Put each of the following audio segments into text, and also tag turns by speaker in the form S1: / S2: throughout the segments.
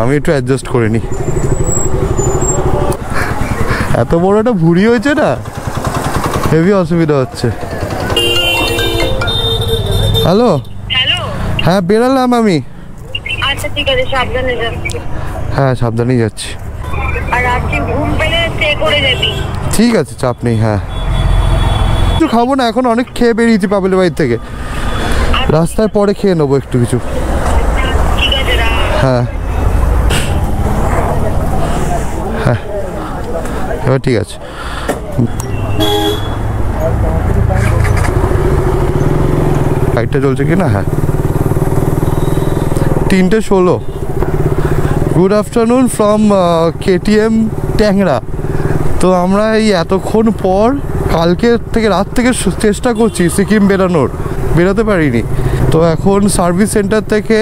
S1: আমি একটু অ্যাডজাস্ট করে নিই। এত বড় একটা ভুঁড়ি হয়েছে না, হেভি অসুবিধা হচ্ছে। হ্যালো, হ্যাঁ বেরালাম আমি।
S2: আচ্ছা ঠিক আছে, সাবধানে যাচ্ছি।
S1: হ্যাঁ সাবধানেই যাচ্ছি।
S2: আর রাত্রি ঘুম পেলে স্টে করে যাবি।
S1: ঠিক আছে, চাপ নেই। হ্যাঁ কিছু খাবো না এখন, অনেক খেয়ে বেরিয়েছি পাবেলের বাড়ি থেকে। রাস্তায় পরে খেয়ে নেবো একটু কিছু।
S2: ঠিক আছে।
S1: হ্যাঁ হ্যাঁ এবার ঠিক আছে। লাইটটা চলছে কি না? হ্যাঁ 3:16। গুড আফটারনুন ফ্রম KTM ট্যাংরা। তো আমরা এই এতক্ষণ পর কালকে থেকে রাত থেকে চেষ্টা করছি সিকিম বেরোতে পারিনি। তো এখন সার্ভিস সেন্টার থেকে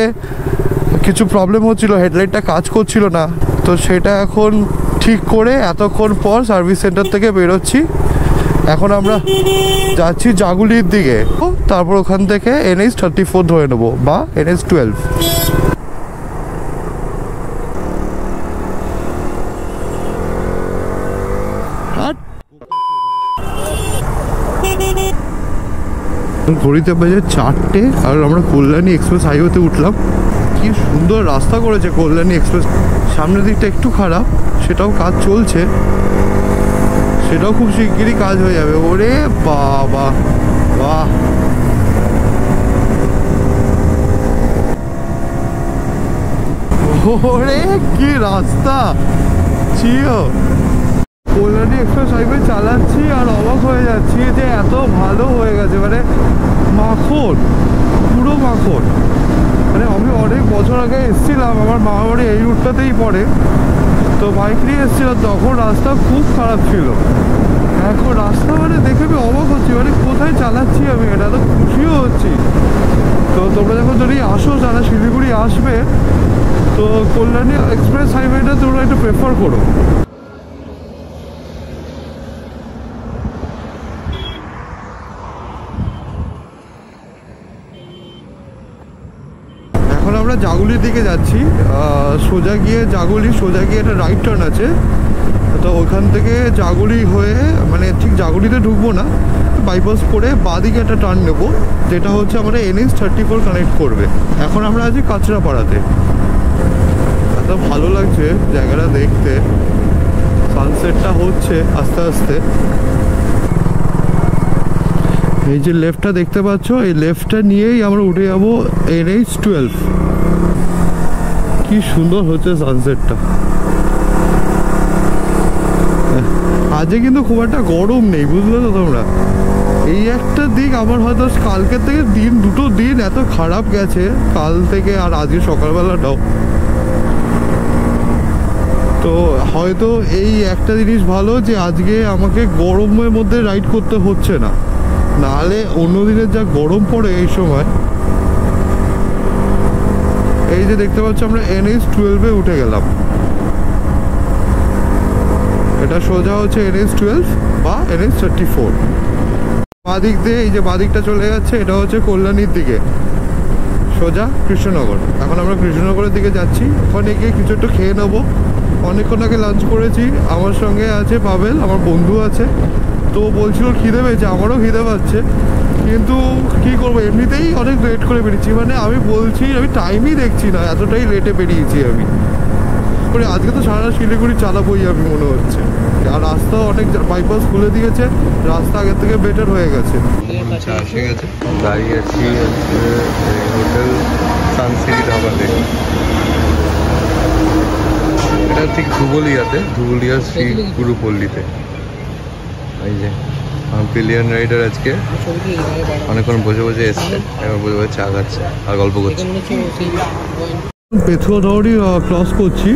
S1: কিছু প্রবলেম হচ্ছিল, হেডলাইটটা কাজ করছিল না, তো সেটা এখন ঠিক করে এতক্ষণ পর সার্ভিস সেন্টার থেকে বেরোচ্ছি। এখন আমরা যাচ্ছি জাগুলির দিকে, তারপর ওখান থেকে NH34 ধরে নেবো বা NH12। ঘড়িতে বাজে 4টে আর আমরা কল্যাণী এক্সপ্রেস হাইওয়েতে উঠলাম। কি সুন্দর রাস্তা করেছে কল্যাণী এক্সপ্রেস। সামনের দিকটা একটু খারাপ, সেটাও কাজ চলছে, সেটাও খুব শিগগিরই কাজ হয়ে যাবে। ওরে বাবা, বাহ! ওরে কি রাস্তা! চিও কল্যাণী এক্সপ্রেস হাইওয়ে চালাচ্ছি আর অবাক হয়ে যাচ্ছি যে এত ভালো হয়ে গেছে, মানে মাখন, পুরো মাখন। মানে আমি অনেক বছর আগে এসেছিলাম, আমার মামা বাড়ি এই রুটটাতেই পড়ে, তো বাইক নিয়ে এসেছিলাম, তখন রাস্তা খুব খারাপ ছিল। এখন রাস্তা মানে দেখে আমি অবাক হচ্ছি, মানে কোথায় চালাচ্ছি আমি, এটা তো খুশিও হচ্ছি। তো তোমরা যখন যদি আসো, যারা শিলিগুড়ি আসবে, তো কল্যাণী এক্সপ্রেস হাইওয়েটা তোমরা একটু প্রেফার করো। এখন আমরা জাগুলির দিকে যাচ্ছি। সোজা গিয়ে একটা রাইট টার্ন আছে, তো ওখান থেকে জাগুলি হয়ে, মানে ঠিক জাগুলিতে ঢুকবো না, বাইপাস করে বাঁদিকে একটা টার্ন নেবো, যেটা হচ্ছে আমরা NH34 কানেক্ট করবে। এখন আমরা আছি কাঁচরাপাড়াতে। এত ভালো লাগছে জায়গাটা দেখতে, সানসেটটা হচ্ছে আস্তে আস্তে। এই যে লেফটটা দেখতে পাচ্ছ, এই লেফটটা নিয়েই আমরা উঠে যাবো NH12। কি সুন্দর হচ্ছে সানসেটটা। আজকে কিন্তু খুব একটা গরম নেই, বুঝলে তো তোমরা। এই একটা দিক আমার হয়তো কালকের থেকে দুটো দিন এত খারাপ গেছে, কাল থেকে আর আজকে সকালবেলাটাও। তো হয়তো এই একটা জিনিস ভালো যে আজকে আমাকে গরমের মধ্যে রাইড করতে হচ্ছে না, নাহলে অন্য দিনের যা গরম পড়ে এই সময়। এই যে দেখতে পাচ্ছ আমরা NH12-এ উঠে গেলাম। এটা সোজা হচ্ছে NH12 বা NH34। বাঁদিক দিয়ে এই যে বাঁদিকটা চলে যাচ্ছে, এটা হচ্ছে কল্যাণীর দিকে, সোজা কৃষ্ণনগর। এখন আমরা কৃষ্ণনগরের দিকে যাচ্ছি, ওখানে গিয়ে কিছু একটু খেয়ে নেবো। অনেকক্ষণ আগে লাঞ্চ করেছি। আমার সঙ্গে আছে পাবেল, আমার বন্ধু আছে, তো বলছিল খিদে পেয়েছে, আমারও খিদে পাচ্ছে, কিন্তু কি করবো, এমনিতেই অনেক লেট করে বেরিয়েছি। মানে আমি বলছি, আমি টাইমই দেখছি না, এতটাই লেটে বেরিয়েছি আমি। আজকে তো সারা শিলিগুড়ি চালাবোই আমি মনে হচ্ছে। আর রাস্তা অনেক, বাইপাস খুলে দিয়েছে, রাস্তা আগের থেকে বেটার হয়ে গেছে।
S3: এসে গেছে, দাঁড়িয়ে আছি হোটেল সানসিটি ধাবাতে। এটা ঠিক ধুবুলিয়া শ্রী গুরুপল্লীতে। এই যে পিলিয়ন রাইডার আজকে অনেকক্ষণ বসে বসে এসছে, এবার বসে বসে চা খাচ্ছে আর গল্প করছে।
S1: পেথুয়া ডাউরি ক্রস করছি,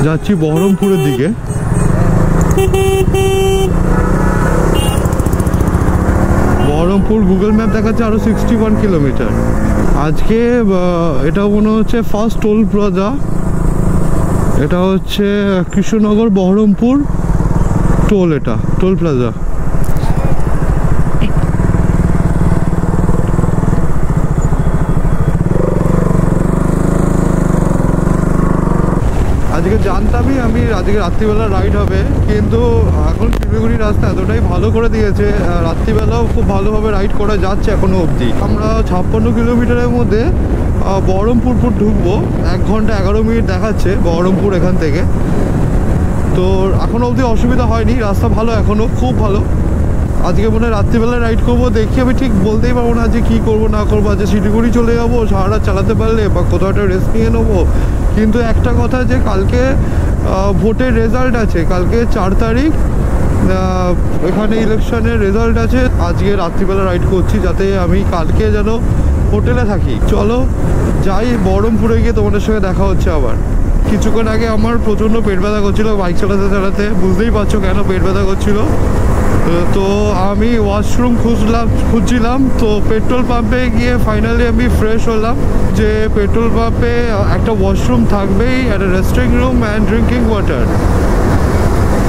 S1: যাচ্ছি বহরমপুরের দিকে। বহরমপুর গুগল ম্যাপ দেখাচ্ছে আরো 61 কিলোমিটার। আজকে এটা মনে হচ্ছে ফার্স্ট টোল প্লাজা। এটা হচ্ছে কৃষ্ণনগর বহরমপুর টোল, এটা টোল প্লাজা। জানতামই আমি আজকে রাত্রিবেলা রাইড হবে, কিন্তু এখন শিলিগুড়ি রাস্তা এতটাই ভালো করে দিয়েছে, রাত্রিবেলাও খুব ভালোভাবে রাইড করা যাচ্ছে এখনও অবধি। আমরা 56 কিলোমিটারের মধ্যে বহরমপুর ঢুকবো, 1 ঘন্টা 11 মিনিট দেখাচ্ছে বহরমপুর এখান থেকে। তো এখনও অবধি অসুবিধা হয়নি, রাস্তা ভালো, এখনও খুব ভালো। আজকে মনে হয় রাত্রিবেলায় রাইড করবো, দেখি আমি ঠিক বলতেই পারবো না যে কী করবো না করবো। আজকে শিলিগুড়ি চলে যাবো সারা রাত চালাতে পারলে, বা কোথাও একটা রেস্ট নিয়ে নেবো। কিন্তু একটা কথা যে কালকে ভোটের রেজাল্ট আছে, কালকে 4 তারিখ এখানে ইলেকশনের রেজাল্ট আছে। আজকে রাত্রিবেলা রাইড করছি যাতে আমি কালকে যেন হোটেলে থাকি। চলো যাই, বহরমপুরে গিয়ে তোমাদের সঙ্গে দেখা হচ্ছে আবার। কিছুক্ষণ আগে আমার প্রচণ্ড পেট ব্যথা করছিলো বাইক চালাতে চালাতে, বুঝতেই পারছো কেন পেট ব্যথা করছিলো। তো আমি ওয়াশরুম খুঁজছিলাম, তো পেট্রোল পাম্পে গিয়ে ফাইনালি আমি ফ্রেশ হলাম যে পেট্রোল পাম্পে একটা ওয়াশরুম থাকবেই, একটা restaurant room and drinking water.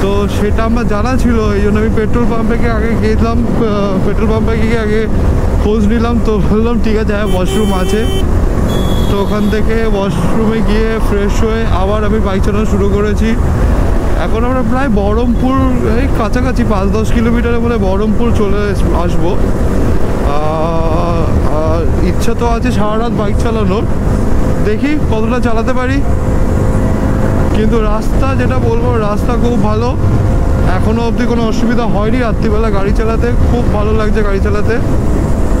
S1: তো সেটা আমার জানা ছিল, এই জন্য আমি পেট্রোল পাম্পে আগে গেলাম, পেট্রোল পাম্পে গিয়ে আগে খোঁজ নিলাম। তো বললাম ঠিক আছে, হ্যাঁ ওয়াশরুম আছে। তো ওখান থেকে ওয়াশরুমে গিয়ে ফ্রেশ হয়ে আবার আমি বাইক চালানো শুরু করেছি। এখন আমরা প্রায় বহরমপুর এই কাছাকাছি 5-10 কিলোমিটারের বলে বহরমপুর চলে আসবো। ইচ্ছা তো আছে সারা রাত বাইক চালানোর, দেখি কতটা চালাতে পারি। কিন্তু রাস্তা যেটা বলবো, রাস্তা খুব ভালো, এখনও অবধি কোনো অসুবিধা হয়নি। রাত্রিবেলা গাড়ি চালাতে খুব ভালো লাগছে গাড়ি চালাতে।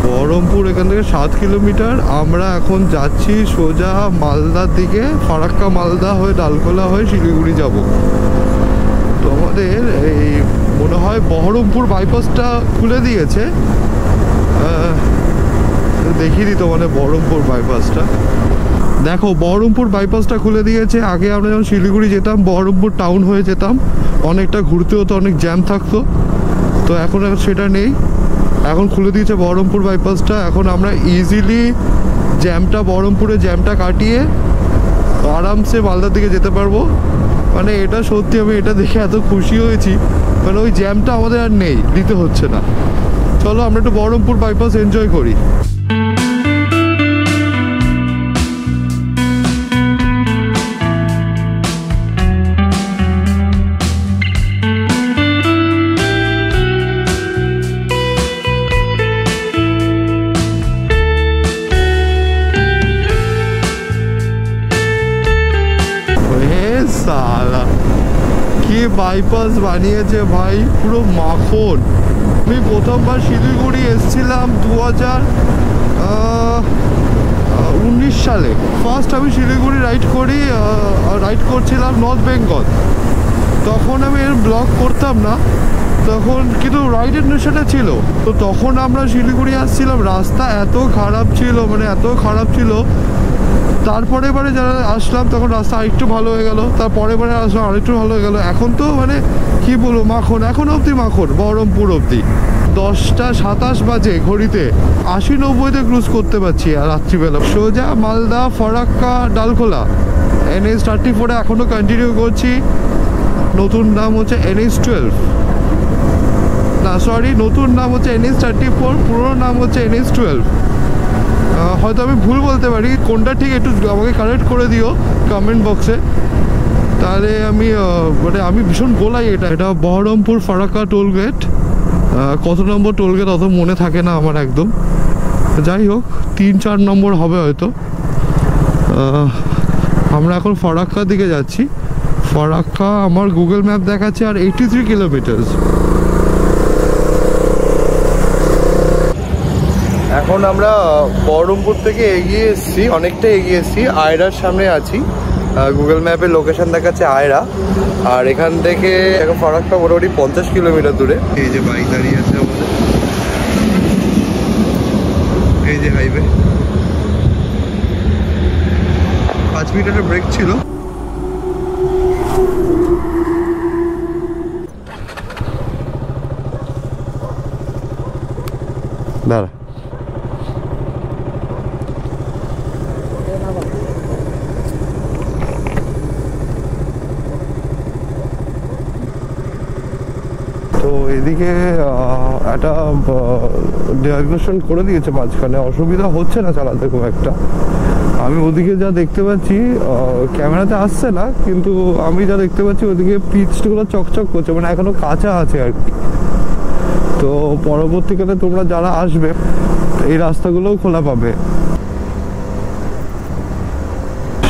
S1: বহরমপুর এখান থেকে 7 কিলোমিটার। আমরা এখন যাচ্ছি সোজা মালদার দিকে, ফারাক্কা মালদা হয়ে ডালখোলা হয়ে শিলিগুড়ি যাব। তো আমাদের এই মনে হয় বহরমপুর বাইপাসটা খুলে দিয়েছে, দেখিয়ে দিত মানে বহরমপুর বাইপাসটা। দেখো বহরমপুর বাইপাসটা খুলে দিয়েছে। আগে আমরা যখন শিলিগুড়ি যেতাম বহরমপুর টাউন হয়ে যেতাম, অনেকটা ঘুরতে হতো, অনেক জ্যাম থাকতো। তো এখন সেটা নেই, এখন খুলে দিয়েছে বহরমপুর বাইপাসটা। এখন আমরা ইজিলি বহরমপুরে জ্যামটা কাটিয়ে আরামসে মালদার দিকে যেতে পারবো। মানে এটা সত্যি, আমি এটা দেখে এত খুশি হয়েছি, মানে ওই জ্যামটা আমাদের আর নেই, দিতে হচ্ছে না। চলো আমরা একটু বহরমপুর বাইপাস এনজয় করি। কি বাইপাস বানিয়েছে ভাই, পুরো মাখন। আমি প্রথমবার শিলিগুড়ি এসেছিলাম 2019 সালে। ফার্স্ট আমি শিলিগুড়ি রাইড করছিলাম নর্থ বেঙ্গল। তখন আমি এর ব্লগ করতাম না তখন, কিন্তু রাইডের নেশাটা ছিল। তো তখন আমরা শিলিগুড়ি আসছিলাম, রাস্তা এত খারাপ ছিল, মানে এত খারাপ ছিল। তারপরে এবারে যারা আসলাম তখন রাস্তা আরেকটু ভালো হয়ে গেল, তারপরে এবারে আসলাম আরেকটু ভালো হয়ে গেল। এখন তো মানে কি বলবো, মাখন, এখন অবধি মাখন বহরমপুর অবধি। 10টা 27 বাজে ঘড়িতে, 80-90-তে ক্রুজ করতে পারছি। আর রাত্রিবেলা সোজা মালদা ফারাক্কা ডালখোলা NH-34 এখনও কন্টিনিউ করছি। নতুন নাম হচ্ছে NH-12, না সরি, নতুন নাম হচ্ছে NH-34, পুরো নাম হচ্ছে NH-12। হয়তো আমি ভুল বলতে পারি, কোনটা ঠিক একটু আমাকে কারেক্ট করে দিও কমেন্ট বক্সে, তাহলে আমি ভীষণ গোলাই। এটা বহরমপুর ফারাক্কা টোলগেট। কত নম্বর টোলগেট অত মনে থাকে না আমার একদম, যাই হোক 3-4 নম্বর হবে হয়তো। আমরা এখন ফারাক্কার দিকে যাচ্ছি। ফারাক্কা আমার গুগল ম্যাপ দেখাচ্ছে আর 83 কিলোমিটার। এখন আমরা বহরমপুর থেকে এগিয়ে এসেছি, অনেকটা এগিয়ে এসেছি, আয়রার সামনে আছি। গুগল ম্যাপে লোকেশন দেখাচ্ছে আয়রা, আর এখান থেকে এখন ফারাক্কা মোটামুটি 50 কিলোমিটার দূরে। এই যে বাইক দাঁড়িয়ে আছে আমাদের, এই যে হাইওয়ে। 5 মিনিটের ব্রেক ছিল। দাঁড়া, তো এদিকে একটা ডাইভারশন করে দিয়েছে মাঝখানে, অসুবিধা হচ্ছে না চালাতে খুব একটা। আমি ওদিকে যা দেখতে পাচ্ছি ক্যামেরাতে আসছে না, কিন্তু আমি যা দেখতে পাচ্ছি ওদিকে পিচগুলো চকচক করছে, মানে এখনো কাঁচা আছে আর কি। তো পরবর্তীকালে তোমরা যারা আসবে এই রাস্তাগুলোও খোলা পাবে।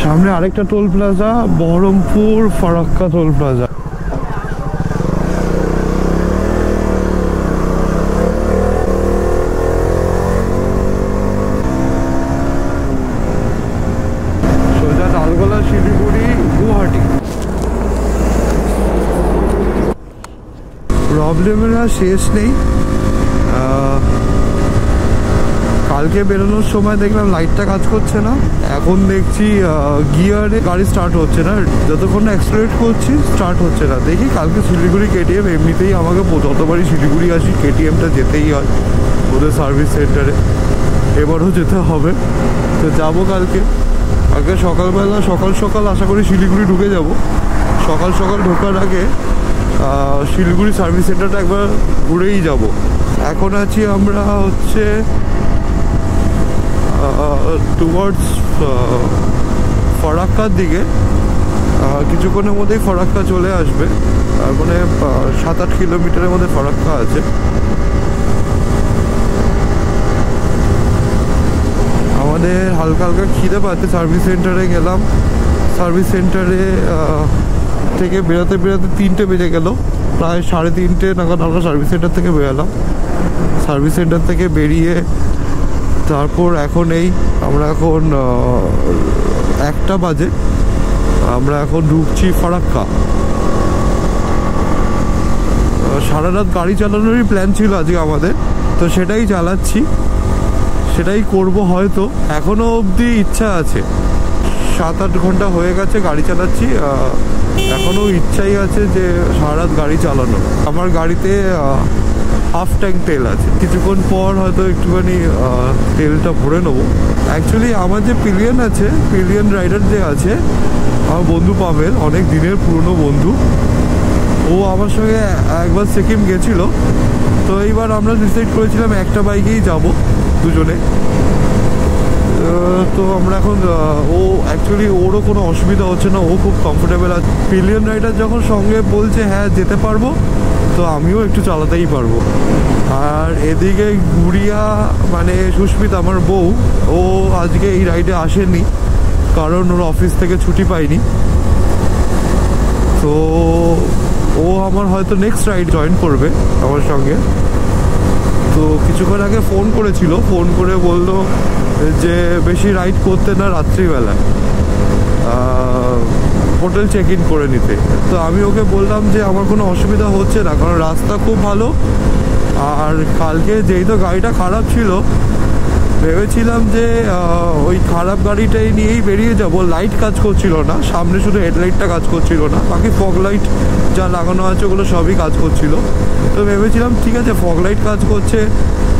S1: সামনে আরেকটা toll plaza, Baharampur Farakka toll plaza. সোজা লালগোলা, শিলিগুড়ি, গুয়াহাটি। প্রবলেমের আর শেষ নেই। কালকে বেরোনোর সময় দেখলাম লাইটটা কাজ করছে না, এখন দেখছি গিয়ারে গাড়ি স্টার্ট হচ্ছে না, যতক্ষণ না অ্যাক্সিলারেট করছি স্টার্ট হচ্ছে না। দেখি কালকে শিলিগুড়ি কেটিএম, এমনিতেই আমাকে যতবারই শিলিগুড়ি আসি কেটিএমটা যেতেই হয় ওদের সার্ভিস সেন্টারে, এবারও যেতে হবে। তো যাবো কালকে সকালবেলা, সকাল সকাল আশা করি শিলিগুড়ি ঢুকে যাব। সকাল সকাল ঢোকার আগে শিলিগুড়ি সার্ভিস সেন্টারটা একবার ঘুরেই যাব। এখন আছি আমরা হচ্ছে টুয়ার্ডস ফারাক্কার দিকে। কিছুক্ষণের মধ্যেই ফারাক্কা চলে আসবে, মানে 7-8 কিলোমিটারের মধ্যে ফারাক্কা আছে। আমাদের হালকা হালকা খিদে পাচ্ছে, সার্ভিস সেন্টারে গেলাম। সার্ভিস সেন্টারে থেকে বেরোতে বেরোতে 3টে বেজে গেল, প্রায় 3:30 নাগাদ আমরা সার্ভিস সেন্টার থেকে বেরোলাম। সার্ভিস সেন্টার থেকে বেরিয়ে তারপর এখন আমরা এখন 1টা বাজে, আমরা এখন ঢুকছি ফারাক্কা। সারা রাত গাড়ি চালানোরই প্ল্যান ছিল আজকে আমাদের, তো সেটাই চালাচ্ছি, সেটাই করব হয়তো। এখনো অবধি ইচ্ছা আছে, 7-8 ঘন্টা হয়ে গেছে গাড়ি চালাচ্ছি, এখনো ইচ্ছাই আছে যে সারা রাত গাড়ি চালানো। আমার গাড়িতে হাফ ট্যাঙ্ক তেল আছে, কিছুক্ষণ পর হয়তো একটুখানি তেলটা ভরে নেবো। অ্যাকচুয়ালি আমার যে পিলিয়ন আছে, পিলিয়ন রাইডার যে আছে আমার বন্ধু পাবেল, অনেক দিনের পুরনো বন্ধু, ও আমার সঙ্গে একবার সিকিম গেছিলো। তো এইবার আমরা ডিসাইড করেছিলাম একটা বাইকেই যাব দুজনে। তো আমরা এখন ও অ্যাকচুয়ালি ওরও কোনো অসুবিধা হচ্ছে না, ও খুব কমফোর্টেবল আছে। পিলিয়ন রাইডার যখন সঙ্গে বলছে হ্যাঁ যেতে পারবো, তো আমিও একটু চালাতেই পারবো। আর এদিকে গুড়িয়া মানে সুস্মিতা আমার বউ, ও আজকে এই রাইডে আসেনি কারণ ওর অফিস থেকে ছুটি পায়নি। তো ও আমার হয়তো নেক্সট রাইড জয়েন করবে আমার সঙ্গে। তো কিছুক্ষণ আগে ফোন করেছিল, ফোন করে বললো যে বেশি রাইড করতে না রাত্রিবেলায়, হোটেল চেক ইন করে নিতে। তো আমি ওকে বললাম যে আমার কোনো অসুবিধা হচ্ছে না, কারণ রাস্তা খুব ভালো। আর কালকে যেই তো গাড়িটা খারাপ ছিল, ভেবেছিলাম যে ওই খারাপ গাড়িটাই নিয়েই বেরিয়ে যাব। লাইট কাজ করছিল না, সামনে শুধু হেডলাইটটা কাজ করছিল না, বাকি ফগ লাইট যা লাগানো আছে ওগুলো সবই কাজ করছিল। তো ভেবেছিলাম ঠিক আছে, ফগ লাইট কাজ করছে,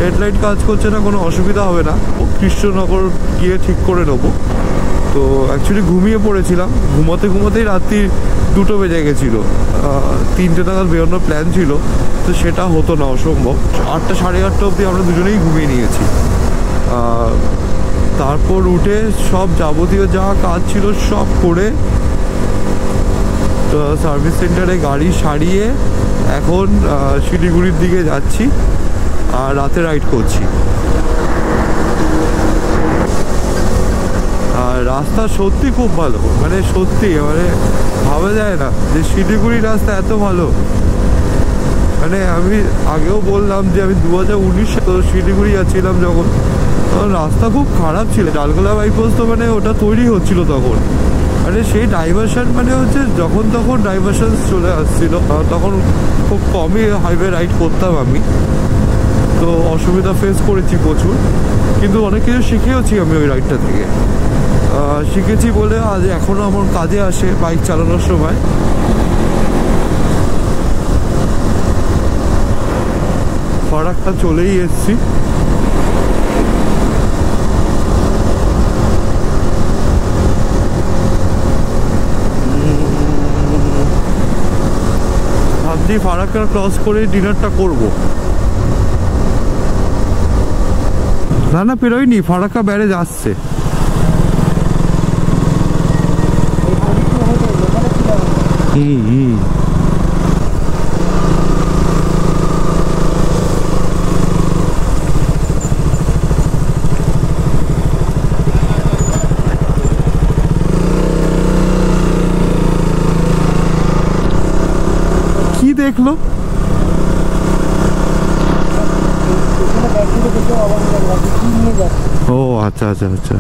S1: হেডলাইট কাজ করছে না, কোনো অসুবিধা হবে না, ও কৃষ্ণনগর গিয়ে ঠিক করে নেবো। তো অ্যাকচুয়ালি ঘুমিয়ে পড়েছিলাম, ঘুমোতে ঘুমোতেই রাত্রি 2টো বেজে গেছিলো। 3টে নাগাদ বেরোনোর প্ল্যান ছিল, তো সেটা হতো না, অসম্ভব। 8টা, 8:30 অবধি আমরা দুজনেই ঘুমিয়ে নিয়েছি। তারপর উঠে সব যাবতীয় যা কাজ ছিল সব করে সার্ভিস সেন্টারে গাড়ি সারিয়ে এখন শিলিগুড়ির দিকে যাচ্ছি আর রাতে রাইড করছি। আর রাস্তা সত্যি খুব ভালো, মানে সত্যি মানে ভাবা যায় না যে শিলিগুড়ির রাস্তা এত ভালো। মানে আমি আগেও বললাম যে আমি 2019 তো শিলিগুড়ি যাচ্ছিলাম যখন, রাস্তা খুব খারাপ ছিল। লালগোলা বাইপাস তো মানে ওটা তৈরি হচ্ছিল তখন, মানে সেই ডাইভারশন মানে হচ্ছে যখন তখন ডাইভারশন চলে আসছিল, তখন খুব কমই হাইওয়ে রাইড করতাম আমি। তো অসুবিধা ফেস করেছি প্রচুর, কিন্তু অনেক কিছু শিখেওছি আমি ওই রাইডটা থেকে। শিখেছি বলে আজ এখনও আমার কাজে আসে বাইক চালানোর সময়। ফারাক্কা চলেই এসছি। ভাবছি ফারাক্কা ক্রস করে ডিনারটা করব। না পেরোয়নি, ফারাক্কা ব্যারেজ আসছে। কি দেখলো? ও আচ্ছা আচ্ছা আচ্ছা।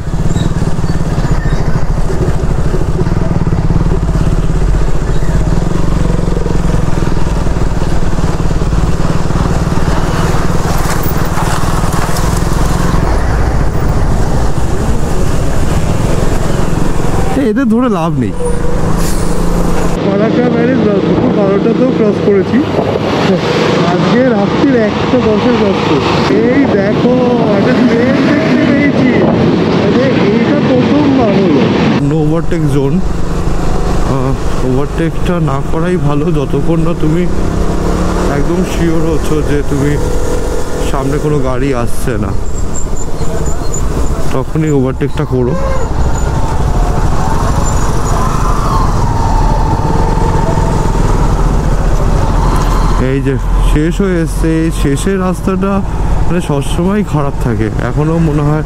S1: এদের ধরে লাভ নেই। ফারাক্কা ব্যারেজ দুপুর 12টাতেও ক্রস করেছি, আজকে রাত্রির 110-এর কষ্ট। এই দেখো একটা ট্রেন দেখতে পেয়েছি, এইটা প্রথমবার হলো। নো ওভারটেক জোন, ওভারটেকটা না করাই ভালো যতক্ষণ না তুমি একদম শিওর হচ্ছ যে তুমি সামনে কোনো গাড়ি আসছে না, তখনই ওভারটেকটা করো। এই যে শেষ হয়ে এসছে, এই শেষের রাস্তাটা মানে সবসময় খারাপ থাকে, এখনো মনে হয়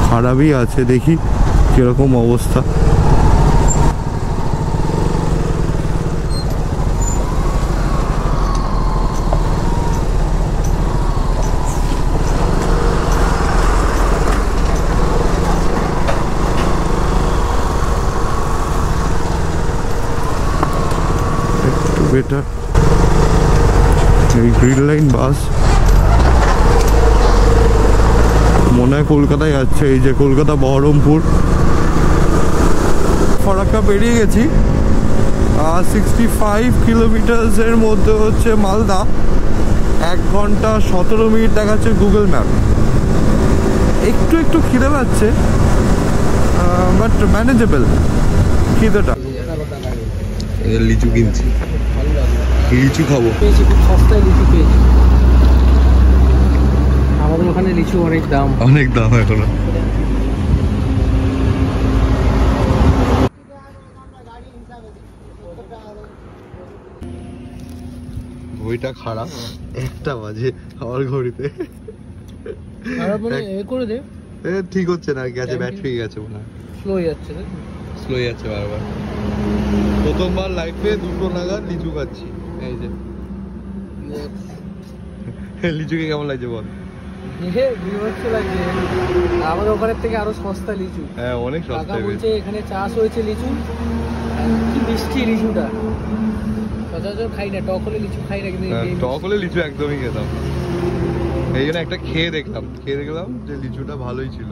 S1: খারাপই আছে, দেখি কিরকম অবস্থা। একটু বেটার এই গ্রিন লাইন বাস, মনে হয় কলকাতায় যাচ্ছে। এই যে কলকাতা বহরমপুর। ফারাক্কা বেরিয়ে গেছি, 65 কিলোমিটার্সের মধ্যে হচ্ছে মালদা। 1 ঘন্টা 17 মিনিট দেখাচ্ছে গুগল ম্যাপ। একটু একটু খিদে পাচ্ছে, বাট ম্যানেজেবল খিদেটা।
S3: লিচু কিনছি, লিচু খাবো।
S4: পেয়েছি, খুব সস্তায় লিচু পেয়েছি। আমাদের ওখানে লিচু অনেক দাম,
S3: অনেক দাম এখনো। ঘড়িটা খারাপ, 1টা বাজে আমার ঘড়িতে।
S4: খারাপ মানে এ করে দে,
S3: ঠিক হচ্ছে না, গেছে ব্যাটারি গেছে মনে হয়,
S4: স্লো যাচ্ছে,
S3: স্লো যাচ্ছে বারবার। প্রথমবার লাইফে 2টো নাগাদ লিচু খাচ্ছি। এই যে লিচুকে কেমন লাগছে বল?
S4: আমাদের ওখানের থেকে আরো সস্তা লিচু।
S3: হ্যাঁ অনেক সস্তা
S4: বলছে এখানে চাষ হয়েছে লিচু, কি মিষ্টি লিচুটা। সচরাচর খাই না, টক হলে লিচু খাই না, কিন্তু
S3: টক হলে লিচু একদমই খেতাম। এই জন্য একটা খেয়ে দেখলাম যে লিচুটা ভালোই ছিল।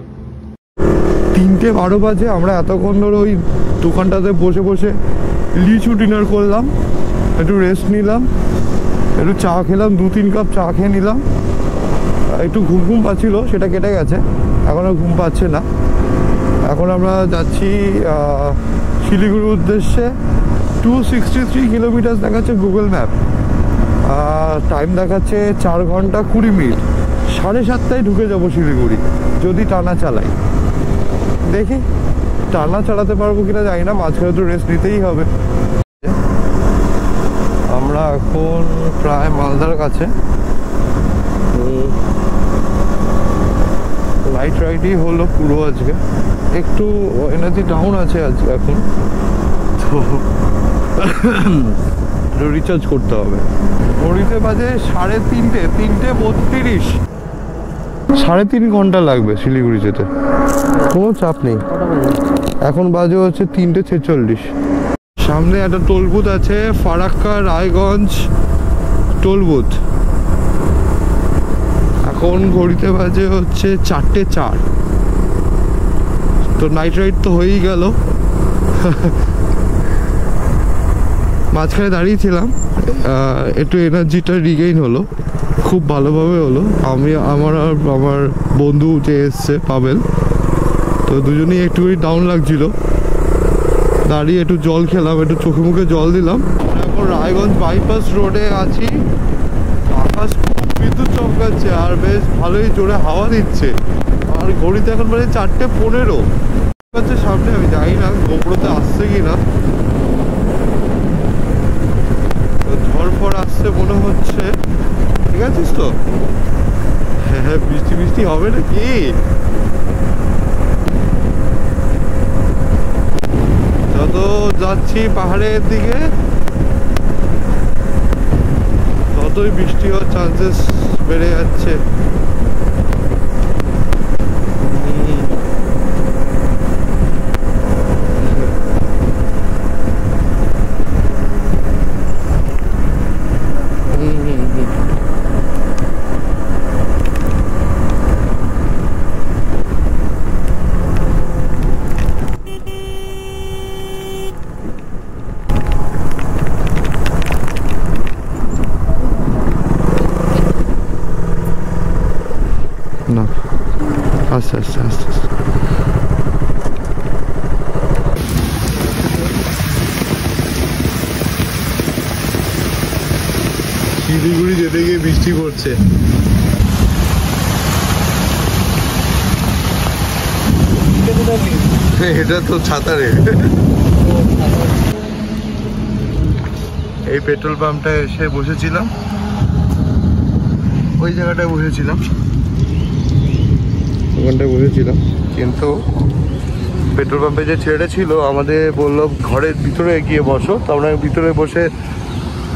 S1: 3:12 বাজে, আমরা এতক্ষণ ধরে ওই দোকানটাতে বসে বসে লিচু ডিনার করলাম, একটু রেস্ট নিলাম, একটু চা খেলাম, 2-3 কাপ চা খেয়ে নিলাম। একটু ঘুম পাচ্ছিল, সেটা কেটে গেছে, এখন আর ঘুম পাচ্ছে না। এখন আমরা যাচ্ছি শিলিগুড়ির উদ্দেশ্যে। 263 কিলোমিটার দেখাচ্ছে গুগল ম্যাপ, টাইম দেখাচ্ছে 4 ঘন্টা 20 মিনিট। 7:30টায় ঢুকে যাবো শিলিগুড়ি যদি টানা চালাই। দেখি টানা চালাতে পারবো কিনা জানি না, মাঝখানে তো রেস্ট নিতেই হবে। আমরা এখন প্রায় মালদার কাছে। লাইট রাইডই হলো পুরো আজকে, একটু এনার্জি ডাউন আছে আজকে এখন, তো রিচার্জ করতে হবে। ঘড়িতে বাজে 3:30, 3:32, 3.5 ঘন্টা লাগবে শিলিগুড়ি যেতে, কোনো চাপ নেই। এখন বাজে হচ্ছে 3:46। সামনে একটা টোল বুথ আছে, ফারাক্কা রায়গঞ্জ টোল বুথ। এখন ঘড়িতে বাজে হচ্ছে 4:04। তো নাইট রাইড তো হয়েই গেল। মাঝখানে দাঁড়িয়েছিলাম, একটু এনার্জিটা রিগেইন হলো, খুব ভালোভাবে হলো। আমি আমার আর আমার বন্ধু যে এসছে পাবেল, তো দুজনেই একটু ডাউন লাগছিল। দাঁড়িয়ে একটু জল খেলাম, একটু চোখে মুখে জল দিলাম। এখন রায়গঞ্জ বাইপাস রোডে আছি। আকাশ খুব বিদ্যুৎ চমকাচ্ছে আর বেশ ভালোই জোরে হাওয়া দিচ্ছে। আর ঘড়িতে এখন মানে 4:15 সামনে, আমি জানি না গোপ্রোতে আসছে কি না। ঝড় আসছে মনে হচ্ছে। ঠিক আছিস তো? হ্যাঁ হ্যাঁ, বৃষ্টি বৃষ্টি হবে নাকি? যত যাচ্ছি পাহাড়ের দিকে ততই বৃষ্টি হওয়ার চান্সেস বেড়ে যাচ্ছে। না, আস্তে আস্তে আস্তে আস্তে। শিলিগুড়ি যেতে গিয়ে বৃষ্টি পড়ছে। এটা তো ছাতারে। এই পেট্রোল পাম্পটা এসে বসেছিলাম, ওই জায়গাটায় বসেছিলাম, ওখানটায় বসেছিলাম। কিন্তু পেট্রোল পাম্পে যে ছেলেটা ছিল আমাদের বললো ঘরের ভিতরে গিয়ে বসো, তো আমরা ভিতরে বসে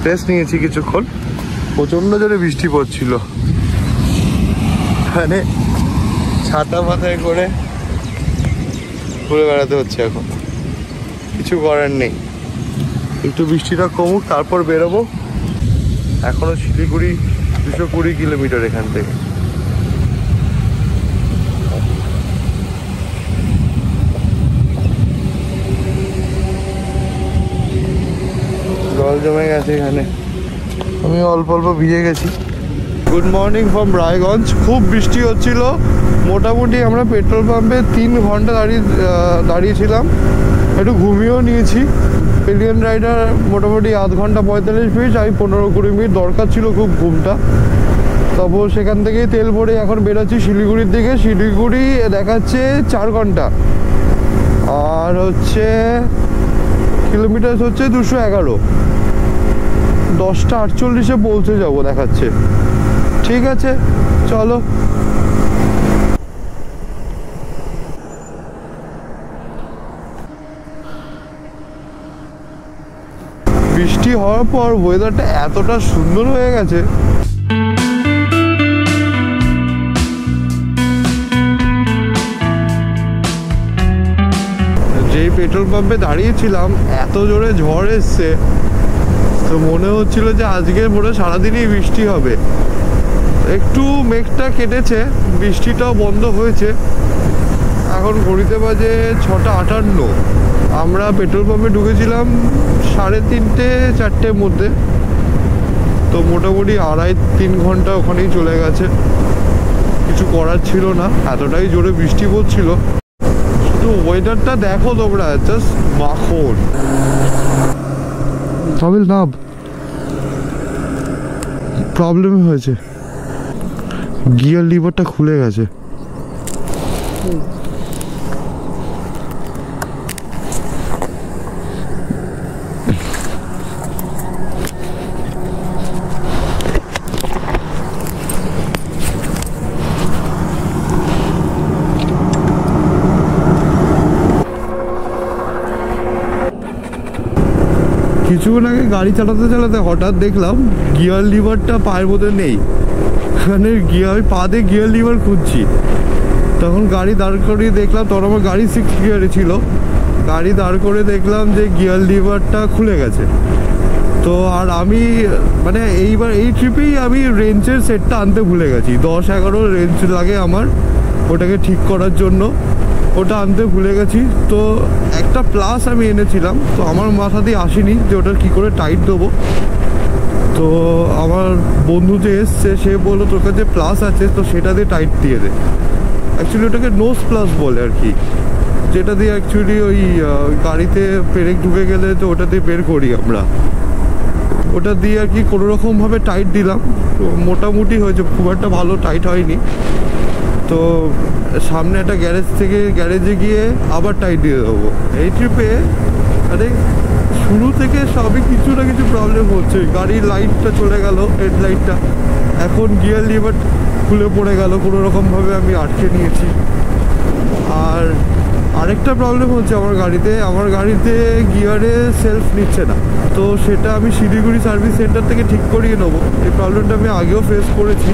S1: রেস্ট নিয়েছি কিছুক্ষণ। প্রচণ্ড জোরে বৃষ্টি পড়ছিল, মানে ছাতা মাথায় করে ঘুরে বেড়াতে হচ্ছে। এখন কিছু করার নেই, একটু বৃষ্টিটা কমুক তারপর বেরোবো। এখনও শিলিগুড়ি 220 কিলোমিটার এখান থেকে। জল জমে গেছে এখানে, আমি অল্প অল্প ভিজে গেছি। Good morning from Raiganj. খুব বৃষ্টি হচ্ছিল, মোটামুটি আমরা পেট্রোল পাম্পে 3 ঘন্টা দাঁড়িয়েছিলাম, একটু ঘুমিয়েও নিয়েছি। পিলিয়ন রাইডার মোটামুটি আধ ঘন্টা 45 মিনিট, আমি 15-20 মিনিট দরকার ছিল খুব ঘুমটা। তারপর সেখান থেকেই তেল ভরে এখন বেরোচ্ছি শিলিগুড়ির দিকে। শিলিগুড়ি দেখাচ্ছে 4 ঘন্টা, আর হচ্ছে কিলোমিটার হচ্ছে 211। 10:48 পৌঁছে যাবো দেখাচ্ছে। ঠিক আছে, চলো। বৃষ্টি হওয়ার পর ওয়েদারটা এতটা সুন্দর হয়ে গেছে। যেই পেট্রোল পাম্পে দাঁড়িয়েছিলাম এত জোরে ঝড় এসছে, তো মনে হচ্ছিল যে আজকে পুরো সারাদিনই বৃষ্টি হবে। একটু মেঘটা কেটেছে, বৃষ্টিটাও বন্ধ হয়েছে। এখন ঘড়িতে বাজে 6:58। আমরা পেট্রোল পাম্পে ঢুকেছিলাম 3:30-4টের মধ্যে, তো মোটামুটি 2.5-3 ঘন্টা ওখানেই চলে গেছে। কিছু করার ছিল না, এতটাই জোরে বৃষ্টি পড়ছিল। শুধু ওয়েদারটা দেখো তোমরা, জাস্ট মাখন। তবে না, প্রবলেম হয়েছে, গিয়ার লিভারটা খুলে গেছে। কিছুক্ষণ আগে গাড়ি চালাতে চালাতে হঠাৎ দেখলাম গিয়ার লিভারটা পায়ের মধ্যে নেই। মানে আমি পা দিয়ে গিয়ার লিভার খুঁজছি, তখন গাড়ি দাঁড় করিয়ে দেখলাম, তখন আমার গাড়ি 6 গিয়ারে ছিল। গাড়ি দাঁড় করে দেখলাম যে গিয়ার লিভারটা খুলে গেছে। তো আর আমি মানে এইবার এই ট্রিপেই আমি রেঞ্চের সেটটা আনতে ভুলে গেছি। 10-11 রেঞ্চ লাগে আমার ওটাকে ঠিক করার জন্য, ওটা আনতে ভুলে গেছি। তো একটা প্লাস আমি এনেছিলাম, তো আমার মাথা দিয়ে আসেনি যে ওটা কী করে টাইট দেবো। তো আমার বন্ধু যে এসছে সে বললো তোর কাছে প্লাস আছে, তো সেটা দিয়ে টাইট দিয়ে দে। অ্যাকচুয়ালি ওটাকে নোজ প্লাস বলে আর কি, যেটা দিয়ে অ্যাকচুয়ালি ওই গাড়িতে পেরেক ঢুকে গেলে তো ওটা দিয়ে বের করি আমরা। ওটা দিয়ে আর কি কোনোরকমভাবে টাইট দিলাম, তো মোটামুটি হয়েছে, খুব একটা ভালো টাইট হয়নি। তো সামনে একটা গ্যারেজে গিয়ে আবার টাইট দিয়ে দেবো। এই ট্রিপে আরে শুরু থেকে সবই কিছু না কিছু প্রবলেম হচ্ছে। গাড়ির লাইটটা চলে গেল, হেডলাইটটা, এখন গিয়ার লিভার খুলে পড়ে গেল কোনো রকমভাবে, আমি আটকে নিয়েছি। আর আরেকটা প্রবলেম হচ্ছে আমার গাড়িতে গিয়ারে সেলফ নিচ্ছে না, তো সেটা আমি শিলিগুড়ি সার্ভিস সেন্টার থেকে ঠিক করিয়ে নেবো। এই প্রবলেমটা আমি আগেও ফেস করেছি।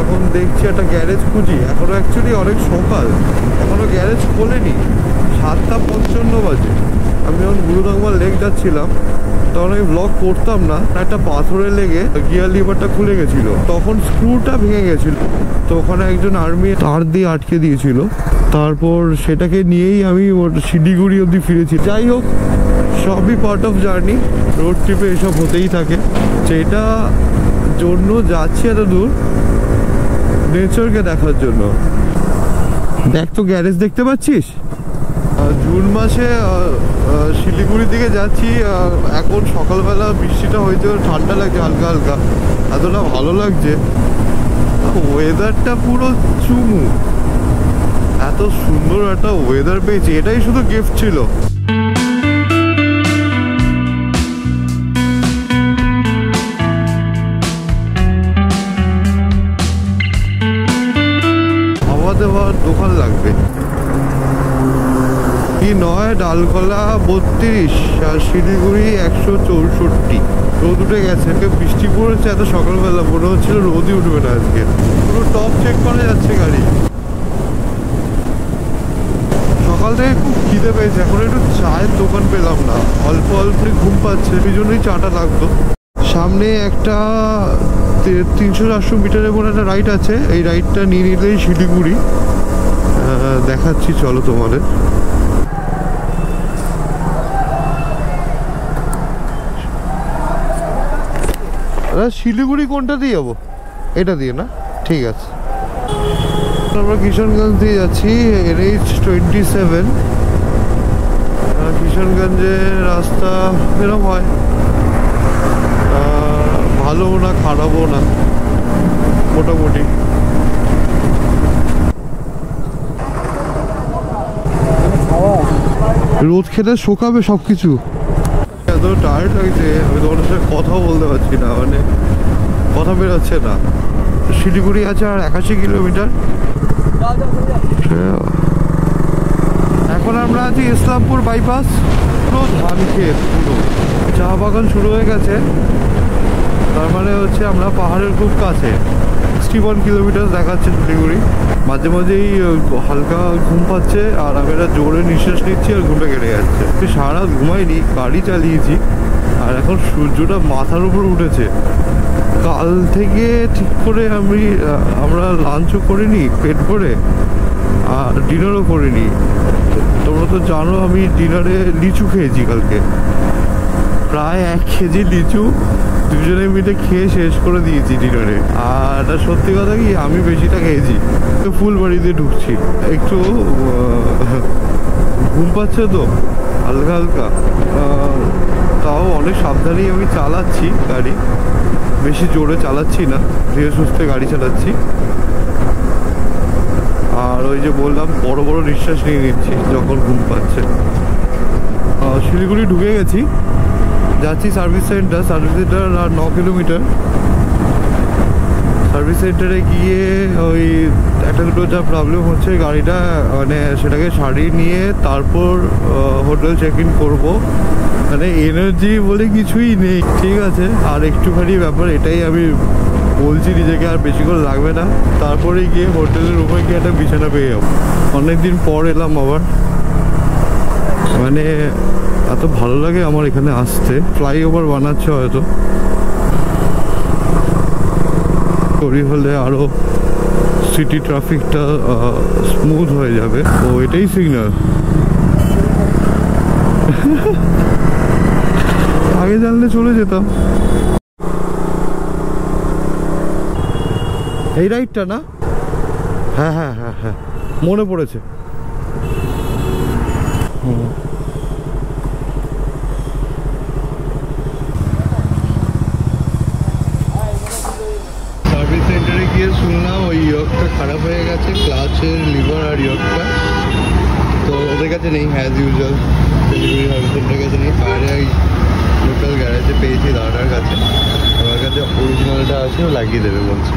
S1: এখন দেখছি একটা গ্যারেজ খুঁজি। এখনও অ্যাকচুয়ালি অনেক সকাল, এখনও গ্যারেজ খোলেনি, 7:55 বাজে। আমি যখন গুরুদাগমার লেক যাচ্ছিলাম তখন আমি ব্লগ করতাম না, একটা পাথরে লেগে গিয়ার লিভারটা খুলে গেছিল, তখন স্ক্রুটা ভেঙে গেছিল। তো ওখানে একজন আর্মি তার দিয়ে আটকে দিয়েছিল, তারপর সেটাকে নিয়েই আমি ওর শিলিগুড়ি অবধি ফিরেছি। যাই হোক, সবই পার্ট অফ জার্নি, রোড ট্রিপে এসব হতেই থাকে। যেটা জন্য যাচ্ছি এত দূর, নেচারকে দেখার জন্য। দেখ তো গ্যারেজ দেখতে পাচ্ছিস? জুন মাসে শিলিগুড়ির দিকে যাচ্ছি। এখন সকালবেলা বৃষ্টিটা হয়েছে, ঠান্ডা লাগছে হালকা হালকা, এতটা ভালো লাগছে। ওয়েদারটা পুরো চুমু, এত সুন্দর একটা ওয়েদার পেয়েছি, এটাই শুধু গিফট ছিল। খাওয়া দাওয়ার দোকান লাগবে কি নয়, ডালকলা 32 আর শিলিগুড়ি 164। রোদ উঠে গেছে, বৃষ্টি পড়েছে এত সকালবেলা, মনে হচ্ছিল রোদই উঠবে না আজকে। পুরো টপ চেক করা যাচ্ছে গাড়ি। সকাল থেকে খুব খিদে পেয়েছে, এখন একটু চায়ের দোকান পেলাম না, অল্প অল্প ঘুম পাচ্ছে, সেই জন্যই চাটা লাগতো। সামনে একটা 300-400 মিটারের মধ্যে একটা রাইড আছে, এই রাইডটা নিয়ে নিলেই শিলিগুড়ি। দেখাচ্ছি চলো তোমাদের। শিলিগুড়ি কোনটা দিয়ে যাবো? এটা দিয়ে না? ঠিক আছে। আমরা কিষানগঞ্জ দিয়ে যাচ্ছি, NH-27। কিষানগঞ্জের রাস্তা এরকম হয়, ভালোও না খারাপও না, মোটামুটি। রোদ খেতে শোকাবে সব কিছু। এত টায়ার্ড লাগছে, আমি তোমাদের সাথে কথাও বলতে পারছি না, মানে কথা বেরোচ্ছে না। শিলিগুড়ি আছে আর 81 কিলোমিটার। এখন আমরা আছি ইসলামপুর বাইপাস। পুরো ধান ক্ষেত, পুরো চা বাগান শুরু হয়ে গেছে, তার মানে হচ্ছে আমরা পাহাড়ের খুব কাছে। 61 কিলোমিটার দেখাচ্ছে শিলিগুড়ি। মাঝে মাঝেই হালকা ঘুম পাচ্ছে, আর আমি একটা জোরে নিঃশ্বাস নিচ্ছি আর ঘুমটা কেটে যাচ্ছে। সারা ঘুমাইনি, গাড়ি চালিয়েছি, আর এখন সূর্যটা মাথার উপর উঠেছে। কাল থেকে ঠিক করে আমরা লাঞ্চও করিনি পেট ভরে, আর ডিনারও করিনি। তোমরা তো জানো আমি ডিনারে লিচু খেয়েছি কালকে, প্রায় 1 কেজি লিচু দুজনে মিলে খেয়ে শেষ করে দিয়েছি ডিনারে। আর সত্যি কথা কি, আমি বেশিটা খেয়েছি। ফুল বাড়িতে ঢুকছি, একটু ঘুম পাচ্ছে তো হালকা হালকা, তাও অনেক সাবধানেই আমি চালাচ্ছি গাড়ি, বেশি জোরে চালাচ্ছি না, ধীরে সুস্থে গাড়ি চালাচ্ছি। আর ওই যে বললাম, বড় বড় নিঃশ্বাস নিয়ে নিচ্ছি যখন ঘুম পাচ্ছে। শিলিগুড়ি ঢুকে গেছি, যাচ্ছি সার্ভিস সেন্টার আর 9 কিলোমিটার। সার্ভিস সেন্টারে গিয়ে ওই একটা দুটো যা প্রবলেম হচ্ছে গাড়িটা, মানে সেটাকে সারিয়ে নিয়ে তারপর হোটেল চেক ইন করবো। মানে এনার্জি বলে কিছুই নেই, ঠিক আছে। আর একটুখানি ব্যাপার, এটাই আমি বলছি নিজেকে, আর বেশিক্ষণ লাগবে না, তারপরে গিয়ে হোটেলের রুমে গিয়ে একটা বিছানা পেয়ে যাবো। অনেকদিন পর এলাম আবার, মানে এত ভালো লাগে আমার এখানে আসতে। ফ্লাইওভার বানাচ্ছে হয়তো, তৈরি হলে আরো সিটি ট্রাফিকটা স্মুথ হয়ে যাবে। ও এটাই সিগন্যাল। আগে জানলে চলে যেতাম। এই রাইডটা না? হ্যাঁ হ্যাঁ হ্যাঁ হ্যাঁ, মনে পড়েছে। সার্ভিস সেন্টারে গিয়ে শুনলাম ওই ইয়কটা খারাপ হয়ে গেছে, ক্লাচের লিভার আর ইয়কটা। তো ওদের আমাদের কাছে নেই, অ্যাজ ইউজুয়াল শিলিগুড়ি সার্ভিস সেন্টারের কাছে নেই, বাইরে লোকাল গ্যারেজে পেয়েছি দাদাটার কাছে। আমার কাছে অরিজিনালটা আছে, ও লাগিয়ে দেবে বলছে।